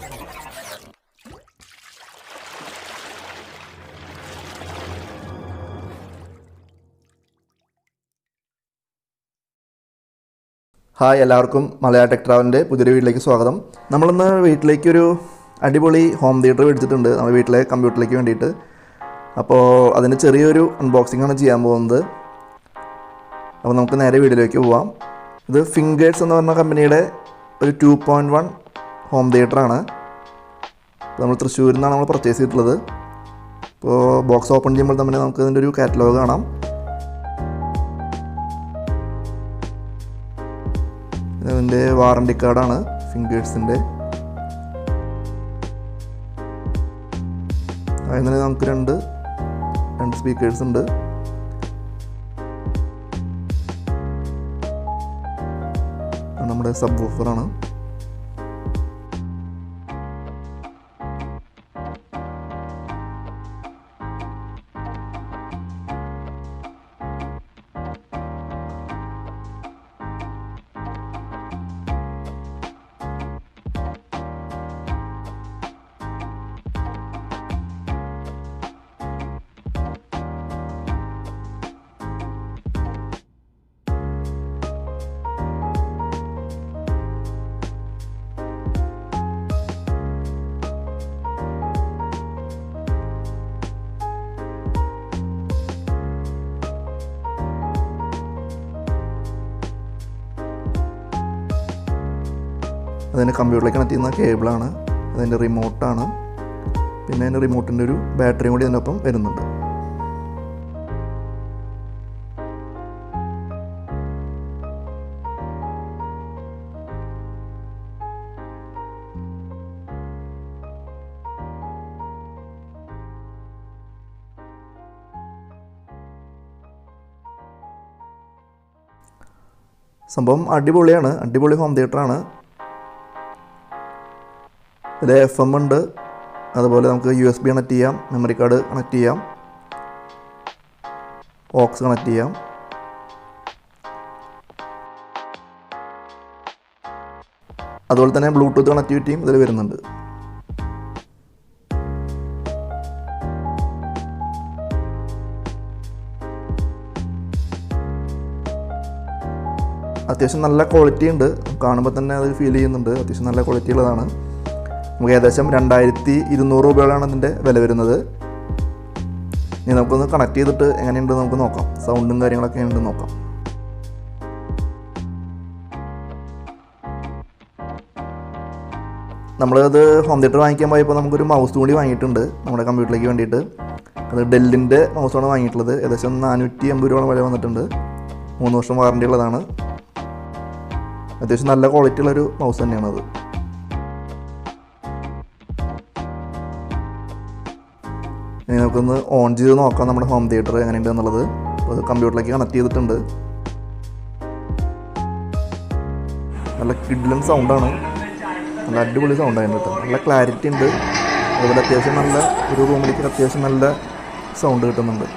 Hi, എല്ലാവർക്കും മലയാള tech ട്രാവലിൻ്റെ പുതിയൊരു വീട്ടിലേക്ക് സ്വാഗതം. നമ്മളിന്ന് വീട്ടിലേക്കൊരു അടിപൊളി ഹോം തിയേറ്റർ മേടിച്ചിട്ടുണ്ട് നമ്മുടെ വീട്ടിലെ കമ്പ്യൂട്ടറിലേക്ക് വേണ്ടിയിട്ട്. അപ്പോൾ അതിന് ചെറിയൊരു അൺബോക്സിംഗ് ആണ് ചെയ്യാൻ പോകുന്നത്. അപ്പോൾ നമുക്ക് നേരെ വീഡിയോയിലേക്ക് പോവാം. ഇത് ഫിംഗേഴ്സ് എന്ന് പറഞ്ഞ കമ്പനിയുടെ ഒരു 2.1 ഹോം തിയേറ്ററാണ്. നമ്മൾ തൃശ്ശൂരിൽ നിന്നാണ് നമ്മൾ പർച്ചേസ് ചെയ്തിട്ടുള്ളത്. അപ്പോൾ ബോക്സ് ഓപ്പൺ ചെയ്യുമ്പോൾ തന്നെ നമുക്ക് ഇതിൻ്റെ ഒരു കാറ്റലോഗ് കാണാം. ഇതിൻ്റെ വാറണ്ടി കാർഡാണ് ഫിംഗേഴ്സിൻ്റെ. അതിന് നമുക്ക് രണ്ട് സ്പീക്കേഴ്സ് ഉണ്ട്. നമ്മുടെ സബ് വൂഫറാണ്. അതിൻ്റെ കമ്പ്യൂട്ടറിലേക്ക് കണക്ട് ചെയ്യുന്ന കേബിളാണ്. അതിൻ്റെ റിമോട്ടാണ്. പിന്നെ അതിൻ്റെ റിമോട്ടിൻ്റെ ഒരു ബാറ്ററിയും കൂടി അതിനൊപ്പം വരുന്നുണ്ട്. സംഭവം അടിപൊളിയാണ്. അടിപൊളി ഹോം തിയേറ്ററാണ്. ഇതിൽ FM ഉണ്ട്. അതുപോലെ നമുക്ക് USB കണക്ട് ചെയ്യാം, മെമ്മറി കാർഡ് കണക്ട് ചെയ്യാം, ഓക്സ് കണക്ട് ചെയ്യാം. അതുപോലെ തന്നെ ബ്ലൂടൂത്ത് കണക്ടിവിറ്റിയും ഇതിൽ വരുന്നുണ്ട്. അത്യാവശ്യം നല്ല ക്വാളിറ്റി ഉണ്ട്. കാണുമ്പോൾ തന്നെ അത് ഫീൽ ചെയ്യുന്നുണ്ട്. അത്യാവശ്യം നല്ല ക്വാളിറ്റി ഉള്ളതാണ്. നമുക്ക് ഏകദേശം 2200 രൂപയാണ് അതിൻ്റെ വില വരുന്നത്. ഇനി നമുക്കൊന്ന് കണക്ട് ചെയ്തിട്ട് എങ്ങനെയുണ്ടെന്ന് നമുക്ക് നോക്കാം. സൗണ്ടും കാര്യങ്ങളൊക്കെ ഉണ്ടെന്ന് നോക്കാം. നമ്മളത് ഹോം തിയേറ്റർ വാങ്ങിക്കാൻ പോയപ്പോൾ നമുക്കൊരു മൗസ് കൂടി വാങ്ങിയിട്ടുണ്ട് നമ്മുടെ കമ്പ്യൂട്ടറിലേക്ക് വേണ്ടിയിട്ട്. അത് ഡെല്ലിൻ്റെ മൗസാണ് വാങ്ങിയിട്ടുള്ളത്. ഏകദേശം 480 രൂപ വില വന്നിട്ടുണ്ട്. 3 വർഷം വാറണ്ടി ഉള്ളതാണ്. അത്യാവശ്യം നല്ല ക്വാളിറ്റി ഉള്ളൊരു മൗസ് തന്നെയാണത്. ഇനി നമുക്കൊന്ന് ഓൺ ചെയ്ത് നോക്കാം നമ്മുടെ ഹോം തിയേറ്റർ എങ്ങനെയുണ്ട് എന്നുള്ളത്. അപ്പോൾ അത് കമ്പ്യൂട്ടറിലേക്ക് കണക്ട് ചെയ്തിട്ടുണ്ട്. നല്ല കിഡിലൻ സൗണ്ടാണ്. നല്ല അടിപൊളി സൗണ്ടായിരുന്നു കേട്ടോ. നല്ല ക്ലാരിറ്റി ഉണ്ട്. അതുപോലെ അത്യാവശ്യം നല്ല ഒരു റൂമിലേക്ക് അത്യാവശ്യം നല്ല സൗണ്ട് കിട്ടുന്നുണ്ട്.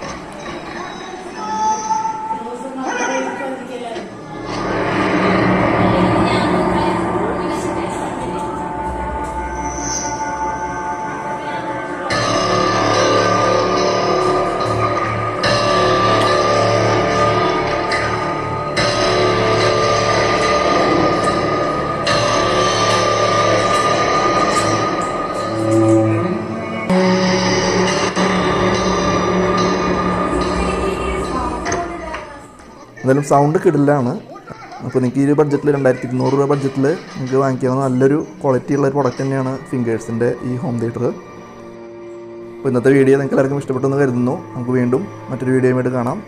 എന്തായാലും സൗണ്ട് കിടിലാണ്. അപ്പോൾ നിങ്ങൾക്ക് ഈ ബഡ്ജറ്റിൽ 2200 രൂപ ബഡ്ജറ്റിൽ നിങ്ങൾക്ക് വാങ്ങിക്കാവുന്ന നല്ലൊരു ക്വാളിറ്റി ഉള്ള ഒരു പ്രൊഡക്റ്റ് തന്നെയാണ് ഫിംഗേഴ്സിൻ്റെ ഈ ഹോം തിയേറ്റർ. അപ്പോൾ ഇന്നത്തെ വീഡിയോ നിങ്ങൾക്ക് എല്ലാവർക്കും ഇഷ്ടപ്പെട്ടെന്ന് കരുതുന്നു. നമുക്ക് വീണ്ടും മറ്റൊരു വീഡിയോയുമായിട്ട് കാണാം.